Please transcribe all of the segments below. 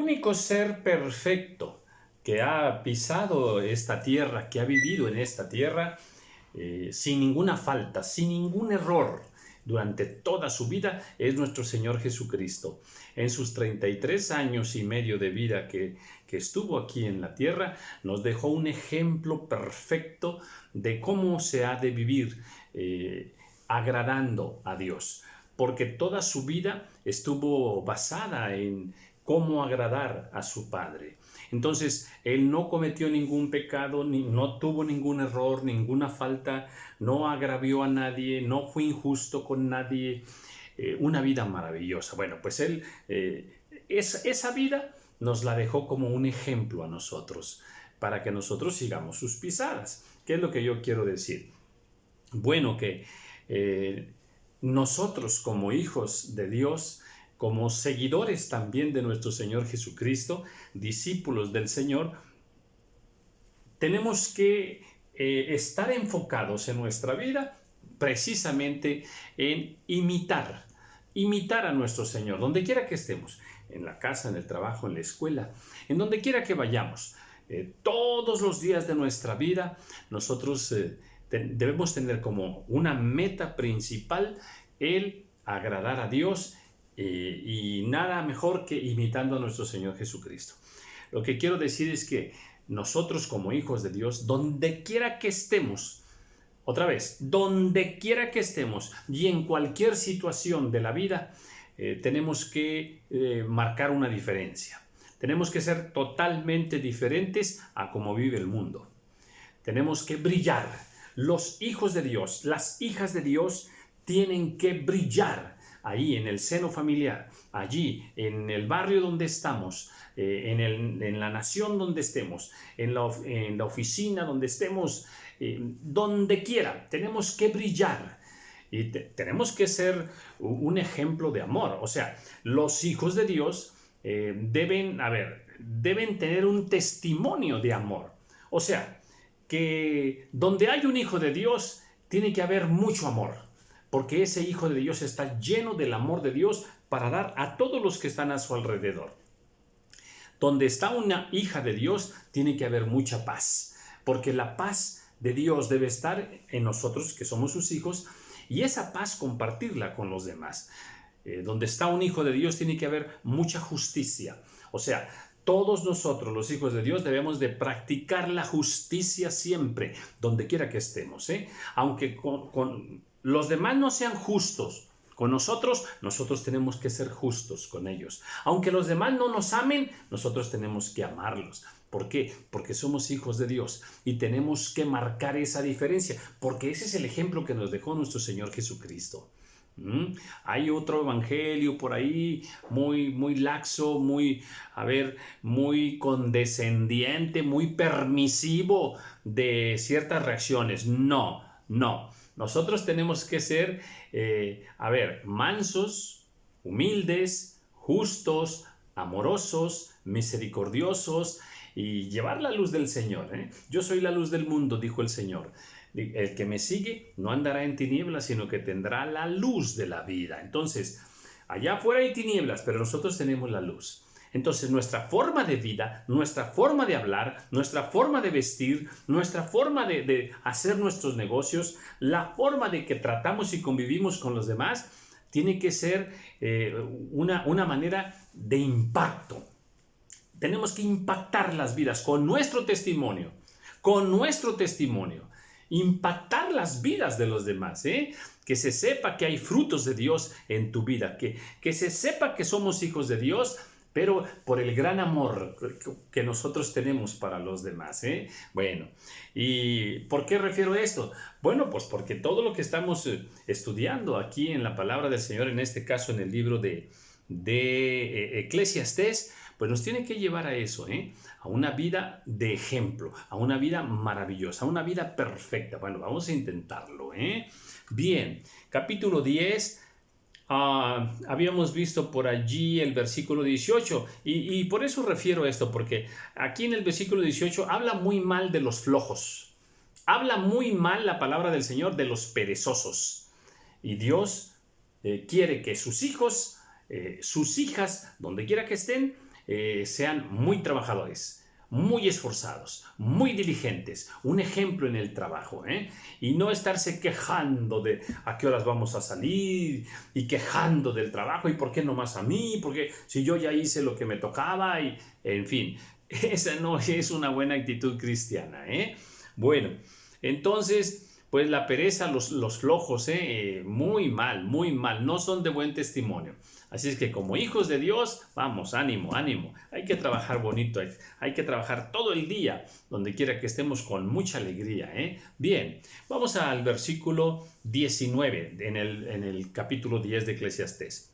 único ser perfecto que ha pisado esta tierra, que ha vivido en esta tierra, sin ninguna falta, sin ningún error, durante toda su vida, es nuestro Señor Jesucristo. En sus 33 años y medio de vida que estuvo aquí en la tierra, nos dejó un ejemplo perfecto de cómo se ha de vivir agradando a Dios, porque toda su vida estuvo basada en cómo agradar a su Padre. Entonces, él no cometió ningún pecado, no tuvo ningún error, ninguna falta, no agravió a nadie, no fue injusto con nadie. Una vida maravillosa. Bueno, pues él, esa vida nos la dejó como un ejemplo a nosotros, para que nosotros sigamos sus pisadas. ¿Qué es lo que yo quiero decir? Bueno, que nosotros como hijos de Dios, como seguidores también de nuestro Señor Jesucristo, discípulos del Señor, tenemos que estar enfocados en nuestra vida precisamente en imitar a nuestro Señor, donde quiera que estemos, en la casa, en el trabajo, en la escuela, en donde quiera que vayamos. Todos los días de nuestra vida nosotros debemos tener como una meta principal el agradar a Dios, y nada mejor que imitando a nuestro Señor Jesucristo. Lo que quiero decir es que nosotros como hijos de Dios, donde quiera que estemos, otra vez, donde quiera que estemos y en cualquier situación de la vida, tenemos que marcar una diferencia. Tenemos que ser totalmente diferentes a cómo vive el mundo. Tenemos que brillar. Los hijos de Dios, las hijas de Dios tienen que brillar ahí en el seno familiar, allí en el barrio donde estamos, en la nación donde estemos, en la oficina donde estemos, donde quiera, tenemos que brillar y tenemos que ser un ejemplo de amor. O sea, los hijos de Dios deben tener un testimonio de amor. O sea, que donde hay un hijo de Dios tiene que haber mucho amor, porque ese hijo de Dios está lleno del amor de Dios para dar a todos los que están a su alrededor. Donde está una hija de Dios, tiene que haber mucha paz, porque la paz de Dios debe estar en nosotros, que somos sus hijos, y esa paz compartirla con los demás. Donde está un hijo de Dios, tiene que haber mucha justicia. O sea, todos nosotros, los hijos de Dios, debemos de practicar la justicia siempre, donde quiera que estemos, aunque con los demás no sean justos con nosotros tenemos que ser justos con ellos. Aunque los demás no nos amen, nosotros tenemos que amarlos. ¿Por qué? Porque somos hijos de Dios y tenemos que marcar esa diferencia, porque ese es el ejemplo que nos dejó nuestro Señor Jesucristo. Hay otro evangelio por ahí muy laxo, muy condescendiente, muy permisivo de ciertas reacciones. No. Nosotros tenemos que ser, mansos, humildes, justos, amorosos, misericordiosos y llevar la luz del Señor. Yo soy la luz del mundo, dijo el Señor. El que me sigue no andará en tinieblas, sino que tendrá la luz de la vida. Entonces, allá afuera hay tinieblas, pero nosotros tenemos la luz. Entonces, nuestra forma de vida, nuestra forma de hablar, nuestra forma de vestir, nuestra forma de hacer nuestros negocios, la forma de que tratamos y convivimos con los demás, tiene que ser una manera de impacto. Tenemos que impactar las vidas con nuestro testimonio, impactar las vidas de los demás, que se sepa que hay frutos de Dios en tu vida, que se sepa que somos hijos de Dios, pero por el gran amor que nosotros tenemos para los demás. Bueno, ¿y por qué refiero a esto? Bueno, pues porque todo lo que estamos estudiando aquí en la palabra del Señor, en este caso en el libro de Eclesiastés, pues nos tiene que llevar a eso, a una vida de ejemplo, a una vida maravillosa, a una vida perfecta. Bueno, vamos a intentarlo. Bien, capítulo 10. Habíamos visto por allí el versículo 18 y por eso refiero a esto, porque aquí en el versículo 18 habla muy mal de los flojos, habla muy mal la palabra del Señor de los perezosos, y Dios quiere que sus hijos, sus hijas, donde quiera que estén, sean muy trabajadores, muy esforzados, muy diligentes, un ejemplo en el trabajo, y no estarse quejando de a qué horas vamos a salir y quejando del trabajo y por qué no más a mí, porque si yo ya hice lo que me tocaba y en fin, esa no es una buena actitud cristiana, Bueno, entonces pues la pereza, los flojos, muy mal, no son de buen testimonio. Así es que como hijos de Dios, vamos, ánimo, ánimo. Hay que trabajar bonito, hay que trabajar todo el día, donde quiera que estemos con mucha alegría. Bien, vamos al versículo 19 en el capítulo 10 de Eclesiastés.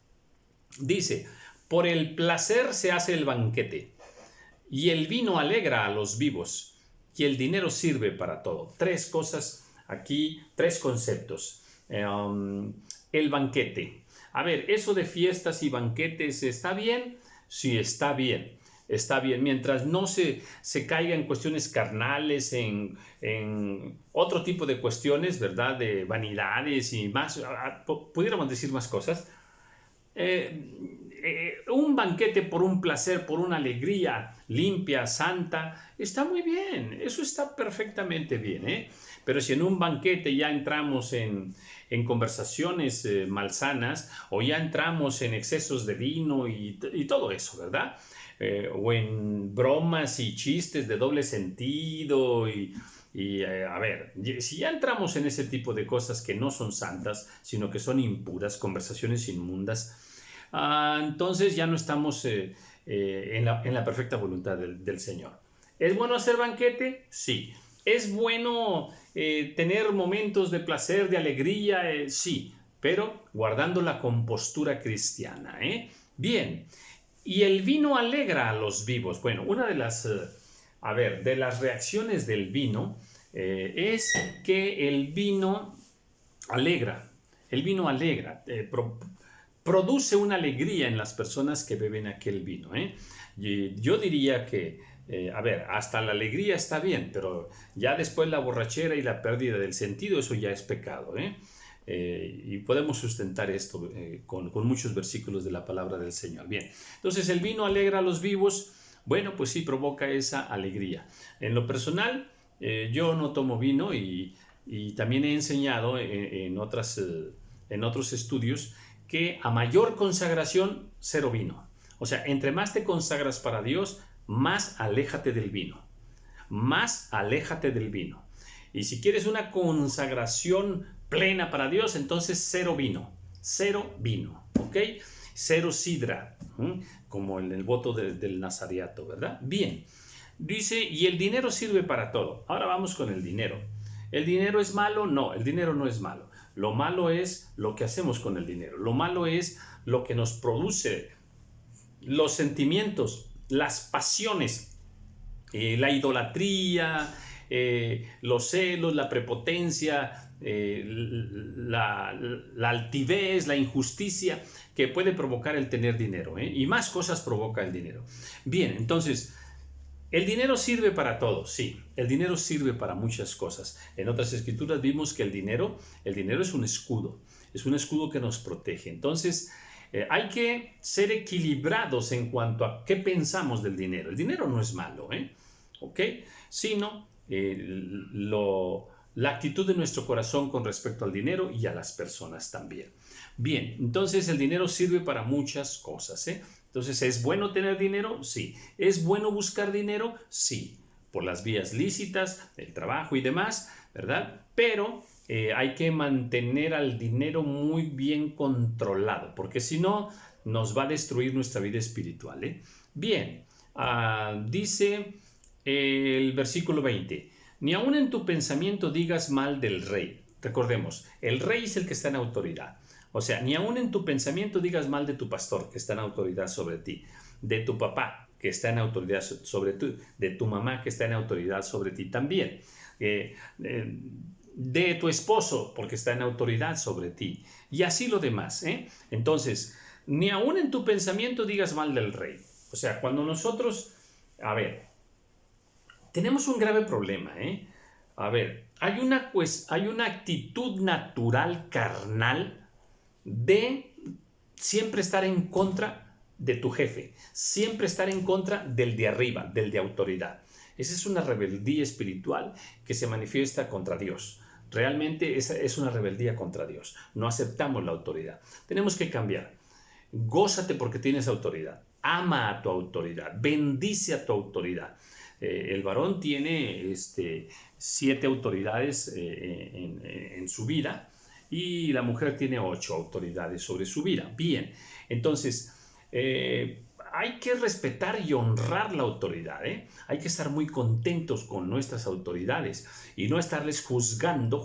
Dice, por el placer se hace el banquete, y el vino alegra a los vivos, y el dinero sirve para todo. Tres cosas aquí, tres conceptos. El banquete. A ver, ¿eso de fiestas y banquetes está bien? Sí, está bien. Está bien, mientras no se caiga en cuestiones carnales, en otro tipo de cuestiones, ¿verdad? De vanidades y más, pudiéramos decir más cosas. Un banquete por un placer, por una alegría limpia, santa, está muy bien, eso está perfectamente bien, Pero si en un banquete ya entramos en conversaciones malsanas o ya entramos en excesos de vino y todo eso, ¿verdad? O en bromas y chistes de doble sentido a ver, si ya entramos en ese tipo de cosas que no son santas, sino que son impuras, conversaciones inmundas, entonces ya no estamos en la perfecta voluntad del Señor. ¿Es bueno hacer banquete? Sí. ¿Es bueno tener momentos de placer, de alegría? Sí, pero guardando la compostura cristiana. Bien, y el vino alegra a los vivos. Bueno, una de las, de las reacciones del vino es que el vino alegra. El vino alegra, produce una alegría en las personas que beben aquel vino. Y yo diría que, hasta la alegría está bien, pero ya después la borrachera y la pérdida del sentido, eso ya es pecado. Y podemos sustentar esto con muchos versículos de la palabra del Señor. Bien, entonces el vino alegra a los vivos. Bueno, pues sí, provoca esa alegría. En lo personal, yo no tomo vino y también he enseñado en otros estudios que a mayor consagración, cero vino. O sea, entre más te consagras para Dios, más aléjate del vino. Más aléjate del vino. Y si quieres una consagración plena para Dios, entonces cero vino. Cero vino, ¿ok? Cero sidra, como en el voto del Nazareato, ¿verdad? Bien. Dice, y el dinero sirve para todo. Ahora vamos con el dinero. ¿El dinero es malo? No, el dinero no es malo. Lo malo es lo que hacemos con el dinero. Lo malo es lo que nos produce los sentimientos, las pasiones, la idolatría, los celos, la prepotencia, la altivez, la injusticia que puede provocar el tener dinero. Y más cosas provoca el dinero. Bien, entonces, ¿el dinero sirve para todo? Sí, el dinero sirve para muchas cosas. En otras escrituras vimos que el dinero es un escudo que nos protege. Entonces, hay que ser equilibrados en cuanto a qué pensamos del dinero. El dinero no es malo, ¿ok? Sino la actitud de nuestro corazón con respecto al dinero y a las personas también. Bien, entonces el dinero sirve para muchas cosas, Entonces, ¿es bueno tener dinero? Sí. ¿Es bueno buscar dinero? Sí. Por las vías lícitas, el trabajo y demás, ¿verdad? Pero hay que mantener al dinero muy bien controlado, porque si no, nos va a destruir nuestra vida espiritual. Bien, dice el versículo 20, ni aun en tu pensamiento digas mal del rey. Recordemos, el rey es el que está en autoridad. O sea, ni aun en tu pensamiento digas mal de tu pastor, que está en autoridad sobre ti, de tu papá, que está en autoridad sobre ti, de tu mamá, que está en autoridad sobre ti también, de tu esposo, porque está en autoridad sobre ti, y así lo demás. Entonces, ni aun en tu pensamiento digas mal del rey. O sea, cuando nosotros, tenemos un grave problema, hay una actitud natural, carnal, de siempre estar en contra de tu jefe, siempre estar en contra del de arriba, del de autoridad. Esa es una rebeldía espiritual que se manifiesta contra Dios. Realmente esa es una rebeldía contra Dios. No aceptamos la autoridad. Tenemos que cambiar. Gózate porque tienes autoridad. Ama a tu autoridad. Bendice a tu autoridad. El varón tiene 7 autoridades en su vida y la mujer tiene 8 autoridades sobre su vida. Bien, entonces hay que respetar y honrar la autoridad, ¿eh? Hay que estar muy contentos con nuestras autoridades y no estarles juzgando,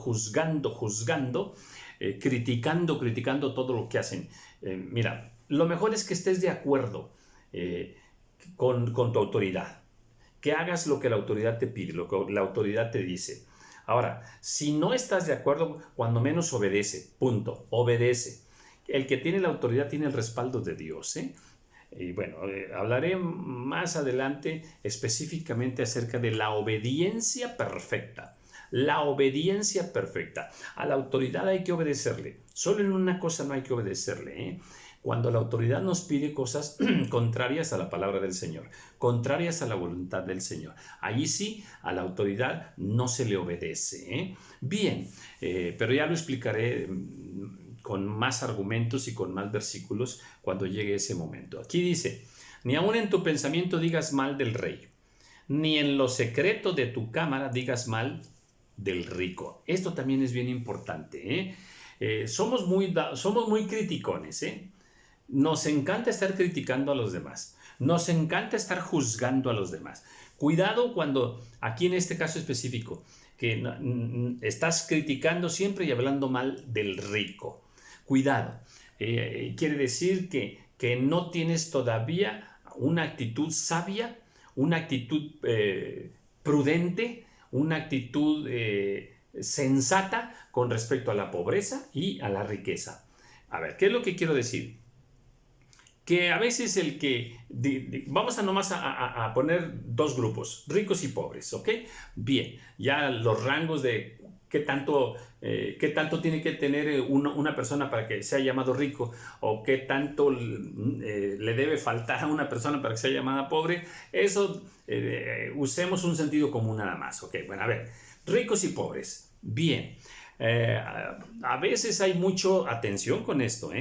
criticando todo lo que hacen. Mira, lo mejor es que estés de acuerdo con tu autoridad, que hagas lo que la autoridad te pide, lo que la autoridad te dice. Ahora, si no estás de acuerdo, cuando menos obedece, punto, obedece. El que tiene la autoridad tiene el respaldo de Dios, ¿eh? Y bueno, hablaré más adelante específicamente acerca de la obediencia perfecta. La obediencia perfecta. A la autoridad hay que obedecerle. Solo en una cosa no hay que obedecerle, ¿eh? Cuando la autoridad nos pide cosas contrarias a la palabra del Señor, contrarias a la voluntad del Señor, allí sí a la autoridad no se le obedece, ¿eh? Bien, pero ya lo explicaré con más argumentos y con más versículos cuando llegue ese momento. Aquí dice, ni aun en tu pensamiento digas mal del rey, ni en lo secreto de tu cámara digas mal del rico. Esto también es bien importante, ¿eh? Somos muy criticones, ¿eh? Nos encanta estar criticando a los demás. Nos encanta estar juzgando a los demás. Cuidado cuando, aquí en este caso específico, que estás criticando siempre y hablando mal del rico. Cuidado. Quiere decir que no tienes todavía una actitud sabia, una actitud prudente, una actitud sensata con respecto a la pobreza y a la riqueza. A ver, ¿qué es lo que quiero decir? Que a veces vamos a nomás a poner 2 grupos, ricos y pobres, ¿ok? Bien, ya los rangos de qué tanto tiene que tener una persona para que sea llamado rico o qué tanto le debe faltar a una persona para que sea llamada pobre, eso usemos un sentido común nada más, ¿ok? Bueno, a ver, ricos y pobres, bien, a veces hay atención con esto,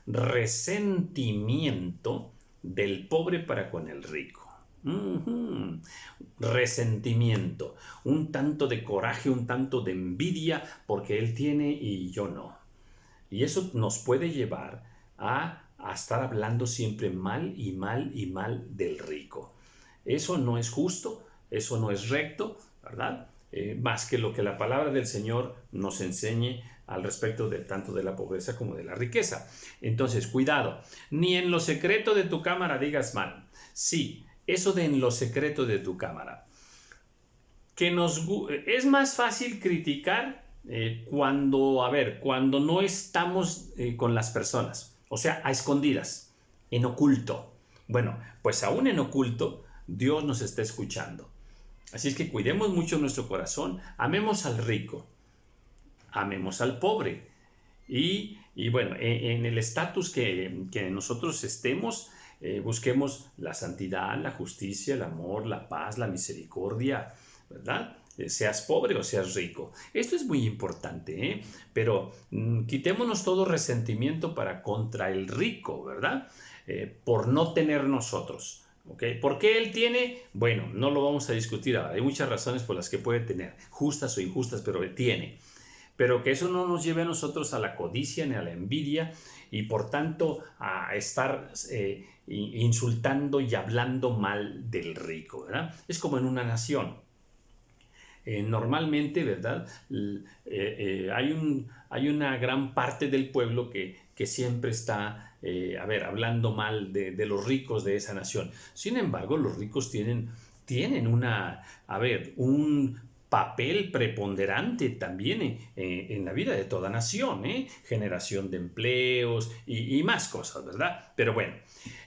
resentimiento del pobre para con el rico. Resentimiento, un tanto de coraje, un tanto de envidia porque él tiene y yo no. Y eso nos puede llevar a estar hablando siempre mal del rico. Eso no es justo, eso no es recto, ¿verdad? Más que lo que la palabra del Señor nos enseñe al respecto de tanto de la pobreza como de la riqueza. Entonces, cuidado, ni en lo secreto de tu cámara digas mal. Sí, eso de en lo secreto de tu cámara. Es más fácil criticar cuando no estamos con las personas, o sea, a escondidas, en oculto. Bueno, pues aún en oculto, Dios nos está escuchando. Así es que cuidemos mucho nuestro corazón, amemos al rico, amemos al pobre. Y bueno, en el estatus que nosotros estemos, busquemos la santidad, la justicia, el amor, la paz, la misericordia, ¿verdad? Seas pobre o seas rico. Esto es muy importante, ¿eh? Pero quitémonos todo resentimiento contra el rico, ¿verdad? Por no tener nosotros. ¿Okay? ¿Por qué él tiene? Bueno, no lo vamos a discutir ahora. Hay muchas razones por las que puede tener, justas o injustas, pero él tiene. Pero que eso no nos lleve a nosotros a la codicia ni a la envidia y por tanto a estar insultando y hablando mal del rico, ¿verdad? Es como en una nación. Normalmente, ¿verdad? Hay una gran parte del pueblo que siempre está, hablando mal de los ricos de esa nación. Sin embargo, los ricos tienen un papel preponderante también en la vida de toda nación, generación de empleos y más cosas, ¿verdad? Pero bueno,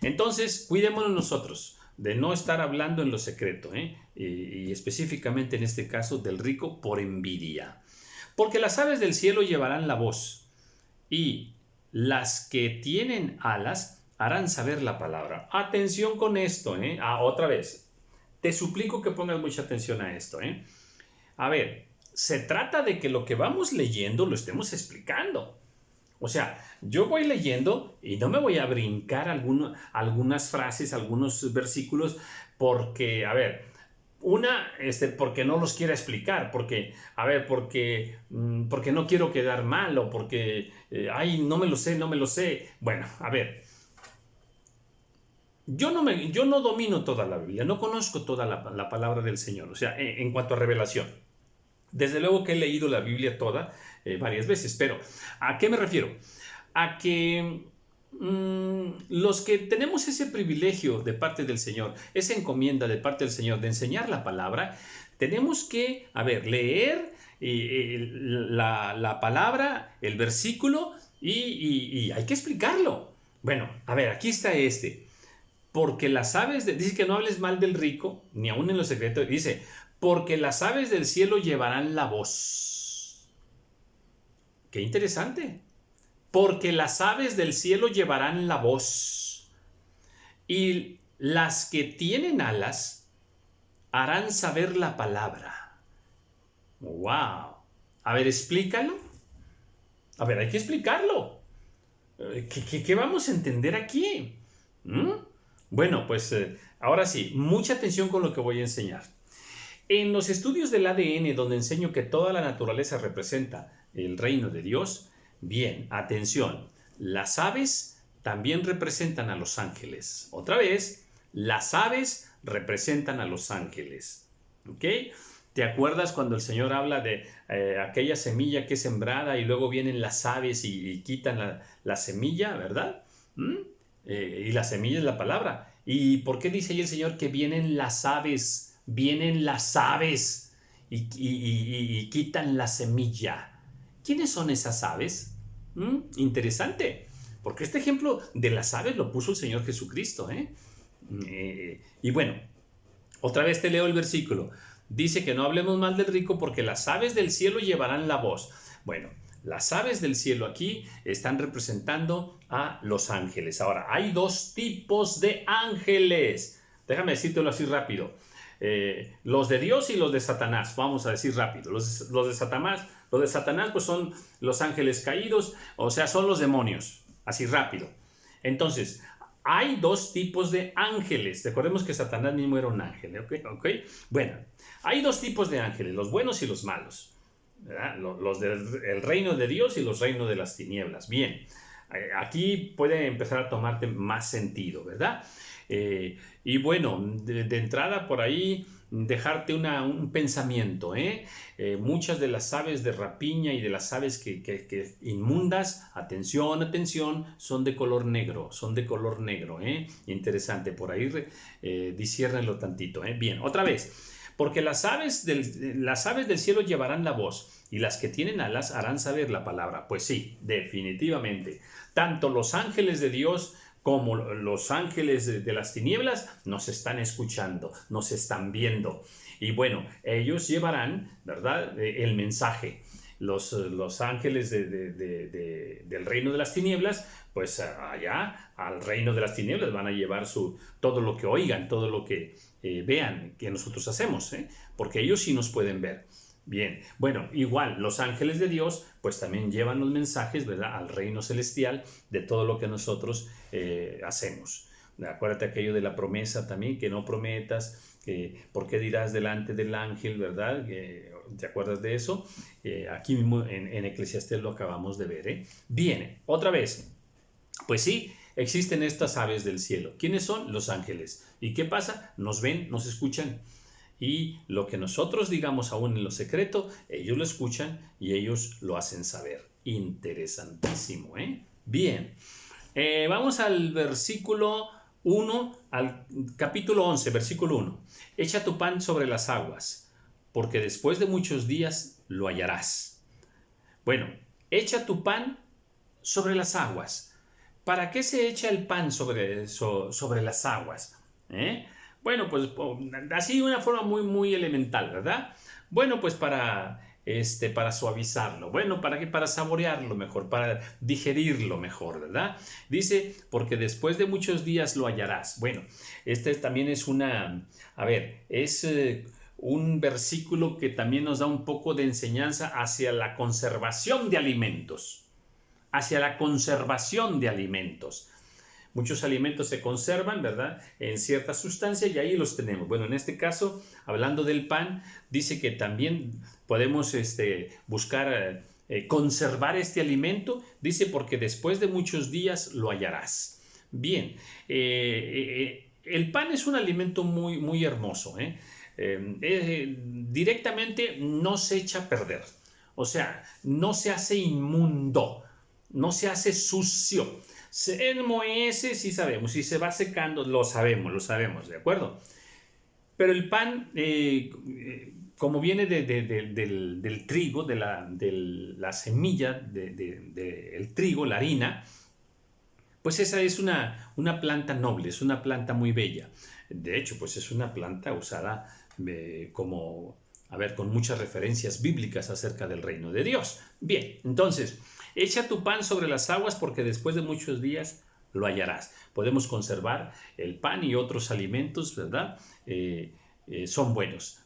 entonces cuidémonos nosotros de no estar hablando en lo secreto, y específicamente en este caso del rico por envidia. Porque las aves del cielo llevarán la voz y las que tienen alas harán saber la palabra. Atención con esto, ¿eh? Otra vez. Te suplico que pongas mucha atención a esto, ¿eh? A ver, se trata de que lo que vamos leyendo lo estemos explicando. O sea, yo voy leyendo y no me voy a brincar algunas frases, algunos versículos, porque, a ver, porque no los quiera explicar, porque no quiero quedar mal, o porque, ay, no me lo sé. Bueno, a ver, yo no domino toda la Biblia, no conozco toda la palabra del Señor, o sea, en cuanto a revelación. Desde luego que he leído la Biblia toda varias veces, pero ¿a qué me refiero? A que los que tenemos ese privilegio de parte del Señor, esa encomienda de parte del Señor de enseñar la palabra, tenemos que, leer la palabra, el versículo, y hay que explicarlo. Bueno, a ver, aquí está porque las aves, dice que no hables mal del rico, ni aun en lo secreto, dice, porque las aves del cielo llevarán la voz. Qué interesante. Porque las aves del cielo llevarán la voz. Y las que tienen alas harán saber la palabra. ¡Wow! A ver, explícalo. A ver, hay que explicarlo. ¿Qué vamos a entender aquí? Bueno, pues ahora sí, mucha atención con lo que voy a enseñar. En los estudios del ADN, donde enseño que toda la naturaleza representa el reino de Dios, bien, atención, las aves también representan a los ángeles. Otra vez, las aves representan a los ángeles. ¿Ok? ¿Te acuerdas cuando el Señor habla de aquella semilla que es sembrada y luego vienen las aves y quitan la semilla, ¿verdad? Y la semilla es la palabra. ¿Y por qué dice ahí el Señor que vienen las aves? Vienen las aves y quitan la semilla. ¿Quiénes son esas aves? Interesante, porque este ejemplo de las aves lo puso el Señor Jesucristo. Y bueno, otra vez te leo el versículo. Dice que no hablemos mal del rico porque las aves del cielo llevarán la voz. Bueno, las aves del cielo aquí están representando a los ángeles. Ahora, hay dos tipos de ángeles. Déjame decírtelo así rápido. Los de Dios y los de Satanás, vamos a decir rápido. Los de Satanás pues son los ángeles caídos, o sea, son los demonios, así rápido. Entonces, hay dos tipos de ángeles. Recordemos que Satanás mismo era un ángel, ¿ok? Bueno, hay dos tipos de ángeles, los buenos y los malos, ¿verdad? Los del reino de Dios y los reinos de las tinieblas. Bien, aquí puede empezar a tomarte más sentido, ¿verdad? Y bueno, de entrada por ahí dejarte un pensamiento. Muchas de las aves de rapiña y de las aves que inmundas, atención, son de color negro, Interesante, por ahí disiérnenlo tantito. Bien, otra vez. Porque las aves del cielo llevarán la voz y las que tienen alas harán saber la palabra. Pues sí, definitivamente. Tanto los ángeles de Dios como los ángeles de las tinieblas nos están escuchando, nos están viendo. Y bueno, ellos llevarán, ¿verdad?, el mensaje. Los ángeles del reino de las tinieblas, pues allá al reino de las tinieblas van a llevar todo lo que oigan, todo lo que vean que nosotros hacemos, porque ellos sí nos pueden ver. Bien, bueno, igual los ángeles de Dios pues también llevan los mensajes, ¿verdad?, al reino celestial de todo lo que nosotros hacemos. Acuérdate aquello de la promesa también, que no prometas, ¿por qué dirás delante del ángel, verdad? ¿Te acuerdas de eso? Aquí mismo en Eclesiastés lo acabamos de ver. Bien, otra vez, pues sí, existen estas aves del cielo. ¿Quiénes son? Los ángeles. ¿Y qué pasa? Nos ven, nos escuchan. Y lo que nosotros digamos aún en lo secreto, ellos lo escuchan y ellos lo hacen saber. Interesantísimo, Bien, vamos al versículo 1, al capítulo 11, versículo 1. Echa tu pan sobre las aguas, porque después de muchos días lo hallarás. Bueno, echa tu pan sobre las aguas. ¿Para qué se echa el pan sobre las aguas? Bueno, pues así de una forma muy, muy elemental, ¿verdad? Bueno, pues para para suavizarlo. Bueno, ¿para qué? Para saborearlo mejor, para digerirlo mejor, ¿verdad? Dice, porque después de muchos días lo hallarás. Bueno, este también es un versículo que también nos da un poco de enseñanza hacia la conservación de alimentos. Hacia la conservación de alimentos. Muchos alimentos se conservan, ¿verdad?, en cierta sustancia y ahí los tenemos. Bueno, en este caso, hablando del pan, dice que también podemos buscar conservar este alimento. Dice, porque después de muchos días lo hallarás. Bien, el pan es un alimento muy, muy hermoso. Directamente no se echa a perder. O sea, no se hace inmundo, no se hace sucio. Se enmohece, sí sabemos, si se va secando, lo sabemos, ¿de acuerdo? Pero el pan, como viene del trigo, de la semilla del trigo, la harina, pues esa es una planta noble, es una planta muy bella. De hecho, pues es una planta usada con muchas referencias bíblicas acerca del reino de Dios. Bien, entonces, echa tu pan sobre las aguas porque después de muchos días lo hallarás. Podemos conservar el pan y otros alimentos, ¿verdad? Son buenos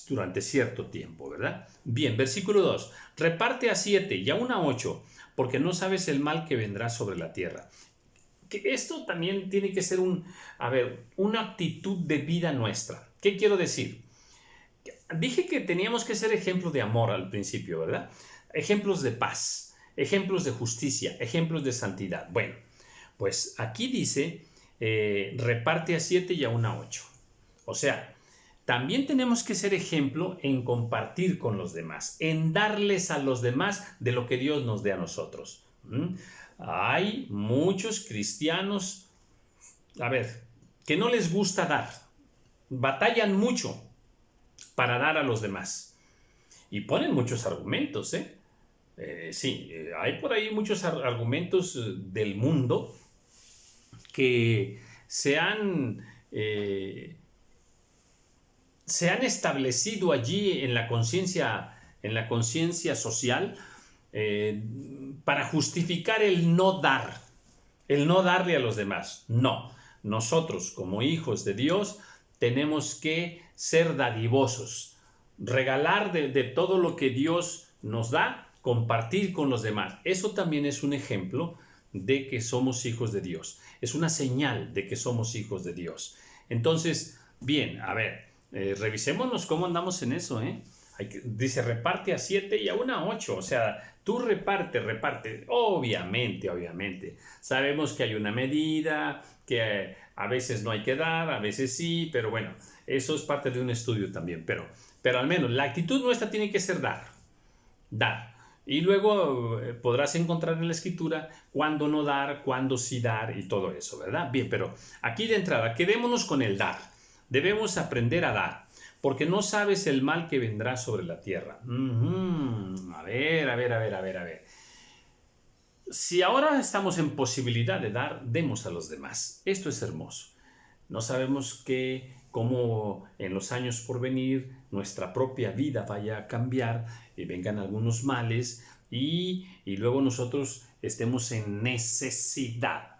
durante cierto tiempo, ¿verdad? Bien, versículo 2. Reparte a 7 y aún a 8, porque no sabes el mal que vendrá sobre la tierra. Que esto también tiene que ser una actitud de vida nuestra. ¿Qué quiero decir? Dije que teníamos que ser ejemplo de amor al principio, ¿verdad? Ejemplos de paz, ejemplos de justicia, ejemplos de santidad. Bueno, pues aquí dice, reparte a 7 y aún a 8. O sea, también tenemos que ser ejemplo en compartir con los demás, en darles a los demás de lo que Dios nos dé a nosotros. Hay muchos cristianos, que no les gusta dar, batallan mucho para dar a los demás y ponen muchos argumentos, sí, hay por ahí muchos argumentos del mundo que se han establecido allí en la conciencia social para justificar el no darle a los demás. No, nosotros como hijos de Dios tenemos que ser dadivosos, regalar de todo lo que Dios nos da, compartir con los demás. Eso también es un ejemplo de que somos hijos de Dios. Es una señal de que somos hijos de Dios. Entonces, bien, revisémonos cómo andamos en eso, dice, reparte a 7 y aún a 8. O sea, tú reparte. Obviamente. Sabemos que hay una medida, que a veces no hay que dar, a veces sí, pero bueno, eso es parte de un estudio también. Pero al menos la actitud nuestra tiene que ser dar. Y luego podrás encontrar en la escritura cuándo no dar, cuándo sí dar y todo eso, ¿verdad? Bien, pero aquí de entrada, quedémonos con el dar. Debemos aprender a dar, porque no sabes el mal que vendrá sobre la tierra. A ver. Si ahora estamos en posibilidad de dar, demos a los demás. Esto es hermoso. No sabemos cómo en los años por venir nuestra propia vida vaya a cambiar y vengan algunos males y luego nosotros estemos en necesidad.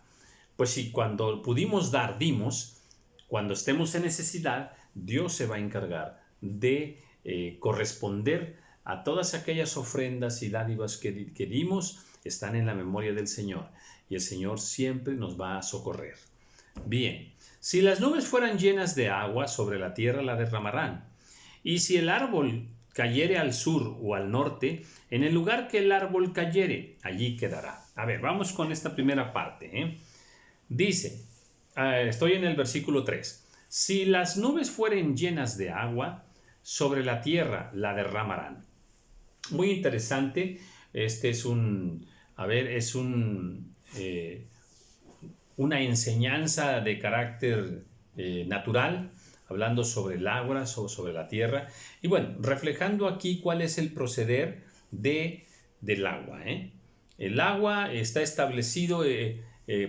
Pues si cuando pudimos dar, dimos, cuando estemos en necesidad, Dios se va a encargar de corresponder a todas aquellas ofrendas y dádivas que dimos, están en la memoria del Señor y el Señor siempre nos va a socorrer. Bien, si las nubes fueran llenas de agua, sobre la tierra la derramarán. Y si el árbol cayere al sur o al norte, en el lugar que el árbol cayere, allí quedará. Vamos con esta primera parte. Dice, estoy en el versículo 3. Si las nubes fueren llenas de agua, sobre la tierra la derramarán. Muy interesante. Este es una enseñanza de carácter natural, hablando sobre el agua, sobre la tierra. Y bueno, reflejando aquí cuál es el proceder del agua. El agua está establecido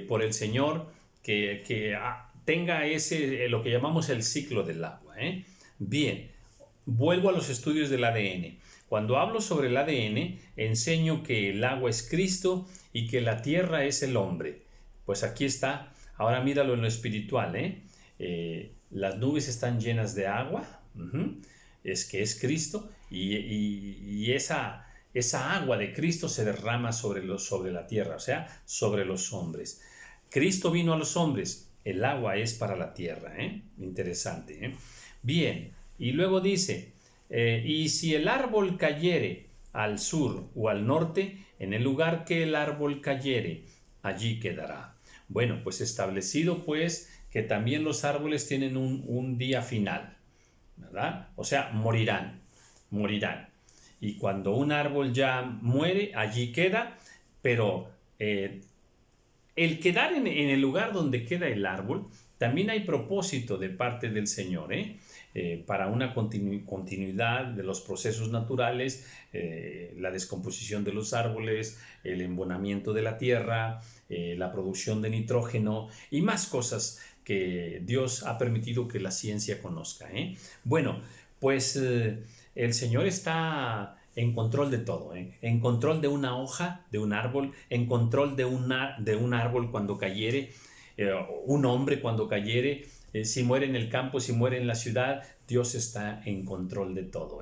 por el Señor que tenga lo que llamamos el ciclo del agua. Bien, vuelvo a los estudios del ADN. Cuando hablo sobre el ADN, enseño que el agua es Cristo y que la tierra es el hombre. Pues aquí está. Ahora míralo en lo espiritual, ¿eh? Las nubes están llenas de agua, es que es Cristo, y esa agua de Cristo se derrama sobre la tierra, o sea, sobre los hombres. Cristo vino a los hombres, el agua es para la tierra, ¿eh? Interesante, ¿eh? Bien, y luego dice, y si el árbol cayere al sur o al norte, en el lugar que el árbol cayere, allí quedará. Bueno, pues establecido pues que también los árboles tienen un día final, ¿verdad? O sea, morirán. Y cuando un árbol ya muere, allí queda, pero el quedar en el lugar donde queda el árbol, también hay propósito de parte del Señor, para una continuidad de los procesos naturales, la descomposición de los árboles, el embonamiento de la tierra, la producción de nitrógeno y más cosas que Dios ha permitido que la ciencia conozca. Bueno, pues el Señor está en control de todo, en control de una hoja, de un árbol, en control de un árbol cuando cayere, un hombre cuando cayere, si muere en el campo, si muere en la ciudad, Dios está en control de todo.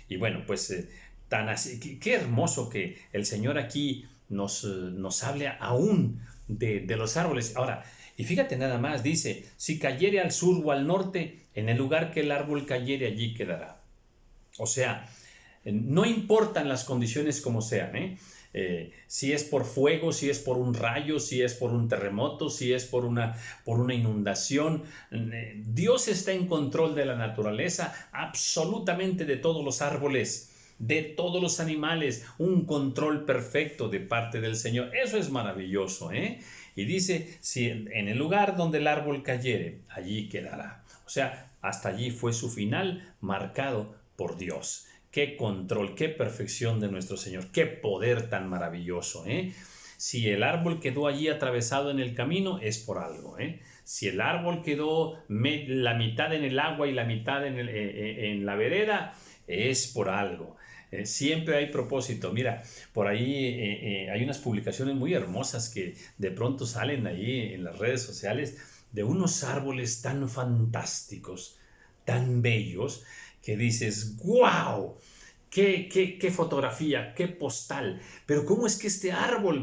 Y bueno, pues tan así, qué hermoso que el Señor aquí nos hable aún de los árboles. Ahora, y fíjate nada más, dice, si cayere al sur o al norte, en el lugar que el árbol cayere, allí quedará. O sea, no importan las condiciones como sean, si es por fuego, si es por un rayo, si es por un terremoto, si es por una inundación, Dios está en control de la naturaleza, absolutamente de todos los árboles, de todos los animales, un control perfecto de parte del Señor. Eso es maravilloso, Y dice, si en el lugar donde el árbol cayere, allí quedará. O sea, hasta allí fue su final marcado por Dios. Qué control, qué perfección de nuestro Señor, qué poder tan maravilloso, Si el árbol quedó allí atravesado en el camino, es por algo, Si el árbol quedó la mitad en el agua y la mitad en la vereda, es por algo. Siempre hay propósito. Mira, por ahí hay unas publicaciones muy hermosas que de pronto salen ahí en las redes sociales de unos árboles tan fantásticos, tan bellos, que dices, ¡wow! ¡Qué fotografía! ¡Qué postal! Pero ¿cómo es que este árbol,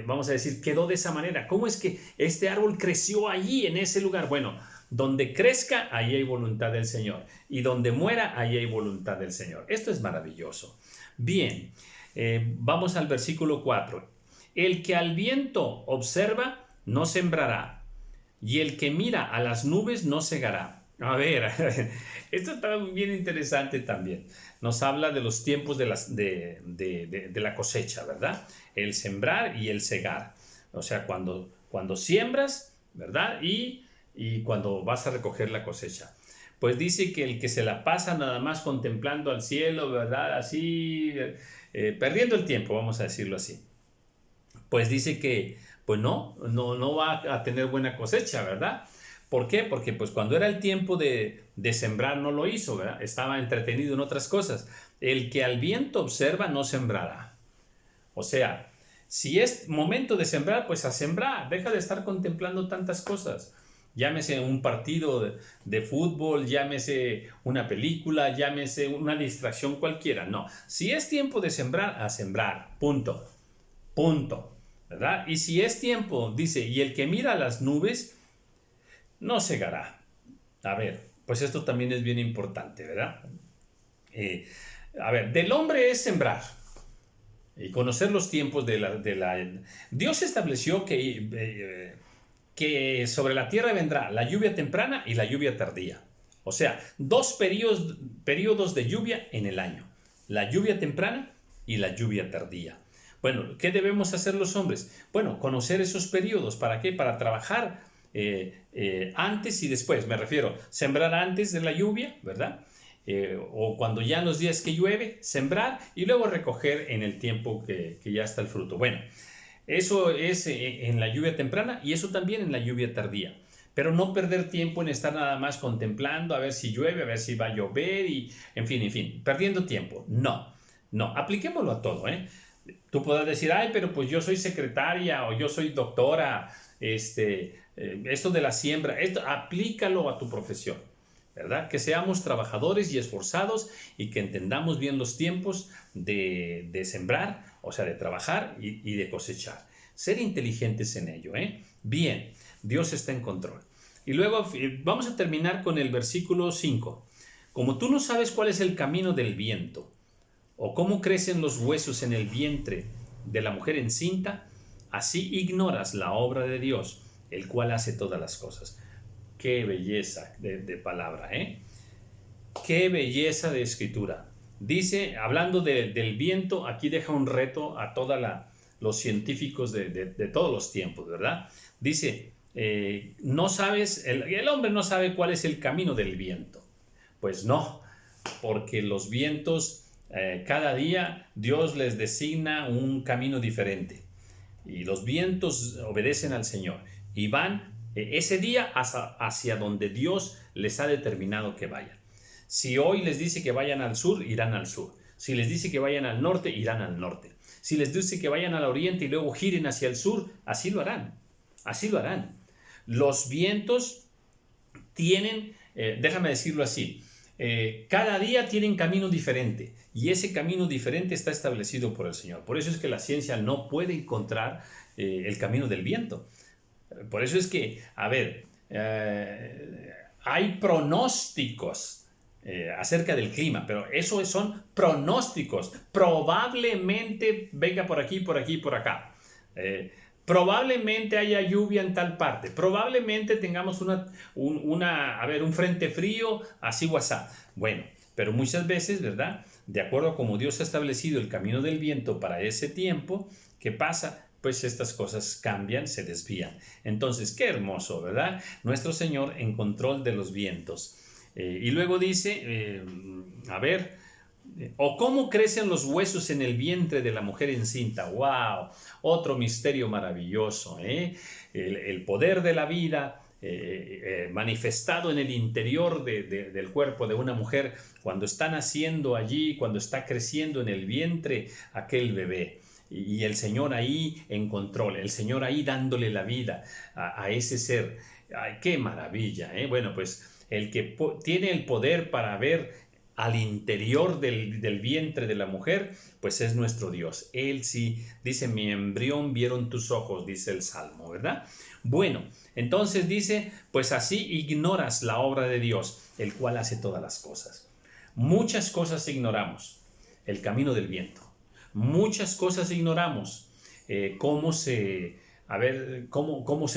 vamos a decir, quedó de esa manera? ¿Cómo es que este árbol creció allí, en ese lugar? Bueno, donde crezca, ahí hay voluntad del Señor. Y donde muera, ahí hay voluntad del Señor. Esto es maravilloso. Bien, vamos al versículo 4. El que al viento observa, no sembrará, y el que mira a las nubes no segará. A ver, esto está bien interesante también. Nos habla de los tiempos de la cosecha, ¿verdad? El sembrar y el segar. O sea, cuando siembras, ¿verdad? Y cuando vas a recoger la cosecha. Pues dice que el que se la pasa nada más contemplando al cielo, ¿verdad? Así, perdiendo el tiempo, vamos a decirlo así. Pues dice que, pues no va a tener buena cosecha, ¿verdad? ¿Por qué? Porque pues cuando era el tiempo de sembrar no lo hizo, ¿verdad? Estaba entretenido en otras cosas. El que al viento observa no sembrará. O sea, si es momento de sembrar, pues a sembrar. Deja de estar contemplando tantas cosas. Llámese un partido de fútbol, llámese una película, llámese una distracción cualquiera. No, si es tiempo de sembrar, a sembrar. Punto. Punto. ¿Verdad? Y si es tiempo, dice, y el que mira las nubes no segará. A ver, pues esto también es bien importante, ¿verdad? A ver, del hombre es sembrar y conocer los tiempos de la... Dios estableció que sobre la tierra vendrá la lluvia temprana y la lluvia tardía. O sea, dos periodos de lluvia en el año. La lluvia temprana y la lluvia tardía. Bueno, ¿qué debemos hacer los hombres? Bueno, conocer esos periodos. ¿Para qué? Para trabajar antes y después. Me refiero, sembrar antes de la lluvia, ¿verdad? O cuando ya en los días que llueve, sembrar y luego recoger en el tiempo que ya está el fruto. Bueno, eso es en la lluvia temprana y eso también en la lluvia tardía. pero no perder tiempo en estar nada más contemplando a ver si llueve, a ver si va a llover y en fin, perdiendo tiempo. No, no, apliquémoslo a todo, ¿eh? Tú podrás decir, ay, pero pues yo soy secretaria o yo soy doctora, esto de la siembra, esto aplícalo a tu profesión, ¿verdad? Que seamos trabajadores y esforzados y que entendamos bien los tiempos de sembrar, o sea, de trabajar y de cosechar. Ser inteligentes en ello, ¿eh? Bien, Dios está en control. Y luego vamos a terminar con el versículo 5. Como tú no sabes cuál es el camino del viento, o cómo crecen los huesos en el vientre de la mujer encinta, así ignoras la obra de Dios, el cual hace todas las cosas. Qué belleza de palabra, ¿eh? Qué belleza de escritura. Dice, hablando del viento, aquí deja un reto a todos los científicos de todos los tiempos, ¿verdad? Dice, no sabes, el hombre no sabe cuál es el camino del viento. Pues no, porque los vientos, cada día Dios les designa un camino diferente. Y los vientos obedecen al Señor y van ese día hacia donde Dios les ha determinado que vayan. Si hoy les dice que vayan al sur, irán al sur. Si les dice que vayan al norte, irán al norte. Si les dice que vayan al oriente y luego giren hacia el sur, así lo harán. Así lo harán. Los vientos tienen, déjame decirlo así, cada día tienen camino diferente y ese camino diferente está establecido por el Señor. Por eso es que la ciencia no puede encontrar el camino del viento. Por eso es que, a ver, hay pronósticos acerca del clima, pero eso son pronósticos. Probablemente venga por aquí, por aquí, por acá. Probablemente haya lluvia en tal parte. Probablemente tengamos un frente frío, así o así. Bueno, pero muchas veces, ¿verdad? De acuerdo a como Dios ha establecido el camino del viento para ese tiempo, ¿qué pasa? Pues estas cosas cambian, se desvían. Entonces, qué hermoso, ¿verdad? Nuestro Señor en control de los vientos. Y luego dice, o cómo crecen los huesos en el vientre de la mujer encinta. ¡Wow! Otro misterio maravilloso, ¿eh? El poder de la vida manifestado en el interior del cuerpo de una mujer cuando está naciendo allí, cuando está creciendo en el vientre aquel bebé. Y el Señor ahí en control, el Señor ahí dándole la vida a ese ser. ¡Ay, qué maravilla! Bueno, pues el que tiene el poder para ver al interior del vientre de la mujer, pues es nuestro Dios. Él sí, dice, mi embrión vieron tus ojos, dice el Salmo, ¿verdad? Bueno, entonces dice, pues así ignoras la obra de Dios, el cual hace todas las cosas. Muchas cosas ignoramos, el camino del viento. Muchas cosas ignoramos, cómo se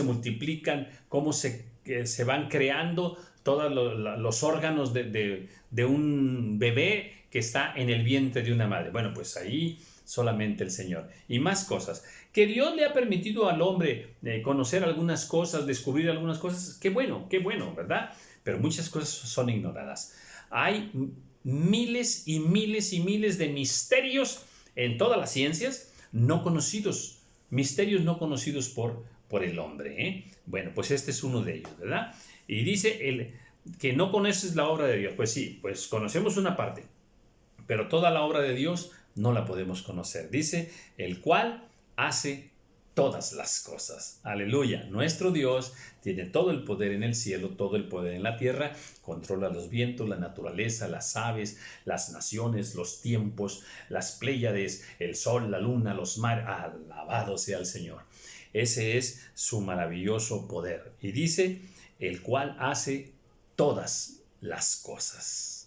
multiplican, cómo se van creando todos los órganos de un bebé que está en el vientre de una madre. Bueno, pues ahí solamente el Señor. Y más cosas. Que Dios le ha permitido al hombre conocer algunas cosas, descubrir algunas cosas. Qué bueno, ¿verdad? Pero muchas cosas son ignoradas. Hay miles y miles y miles de misterios en todas las ciencias no conocidos. Misterios no conocidos por el hombre, ¿eh? Bueno, pues este es uno de ellos, ¿verdad? Y dice que no conoces la obra de Dios. Pues sí, pues conocemos una parte, pero toda la obra de Dios no la podemos conocer. Dice, el cual hace todas las cosas. Aleluya. Nuestro Dios tiene todo el poder en el cielo, todo el poder en la tierra, controla los vientos, la naturaleza, las aves, las naciones, los tiempos, las pléyades, el sol, la luna, los mares. Alabado sea el Señor. Ese es su maravilloso poder. Y dice, el cual hace todas las cosas.